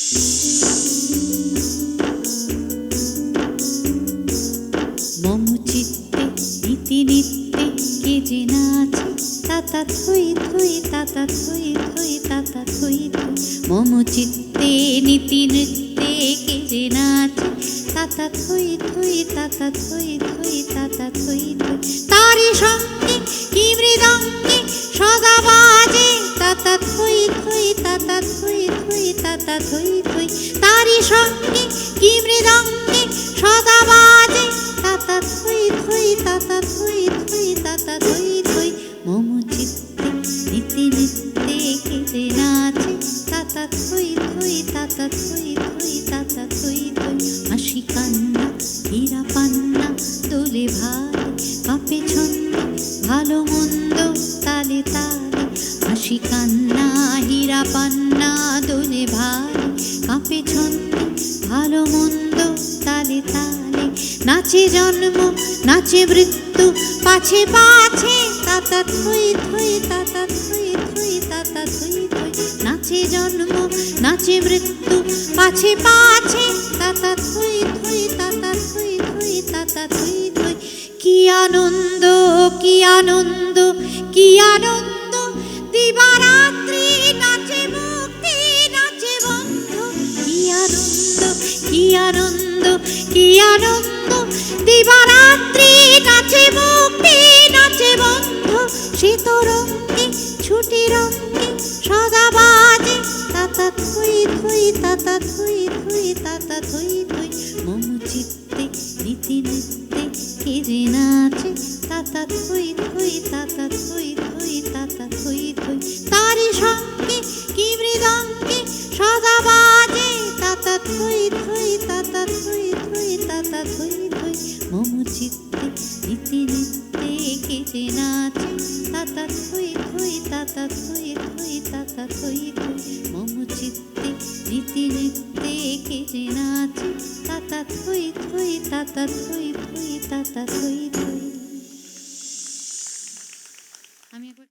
মম চিত্তে নীতি নিত্যে কে যে নাচে তাতা থই থই তাতা থই থই তাতা থই থই। মম চিত্তে নীতি নৃত্যে কে যে নাচে তাতা থই থই তাতা থই থই তাতা থই থই। তারি সঙ্গে কি মৃদঙ্গে সদা বাজে তাতা থই থই তাতা থই থই তাতা থই থই। তারি সঙ্গে কি মৃদঙ্গে সদা বাজে তাতা থই থই তাতা থই থই তাতা থই থই। মম চিত্তে নীতি নিত্যে কে যে নাচে তাতা থই থই তাতা থই থই তাতা থই থই। হাসি কান্না হীরা পান্না দোলে ভালে কাঁপে ছন্দে ভালো মন্দ তালে তালে। হাসি কান্না হীরা পান্না দোলে ভালে কাঁপে ছন্দে ভালো মন্দ তালে তালে। নাচে জন্ম নাচে মৃত্যু পাছে পাছে তাতা থই থই তাতা থই থই তাতা থই থই। নাচে জন্ম নাচে মৃত্যু পাছে পাছে তাতা থই থই তাতা থই থই তাতা থই থই। কি আনন্দ কি আনন্দ কি আনন্দ দিবারাত্রি নাচে মুক্তি নাচে বন্ধু। কি আনন্দ কি আনন্দ কি আনন্দ দিবারাত্রি নাচে মুক্তি নাচে বন্ধু। সে তরঙ্গে ছুটি রঙ্গে সদা বাজে তাতা থই থই তাতা থই থই তাতা থই থই। মম চিত্তে নীতি নিত্যে কে যে নাচে তাতা থই থই তাতা থই থই তাতা থই থই। তারি সঙ্গে কি মৃদঙ্গে সদা বাজে তাতা থই থই তাতা থই থই তাতা থই থই। মম চিত্তে নীতি নিত্যে কে যে নাচে তাতা থই থই তাতা থই থই তাতা থই থই। মম চিত্তে নীতি নিত্যে কে যে নাচে তাতা থই থই তাতা থই থই তাতা থই থই।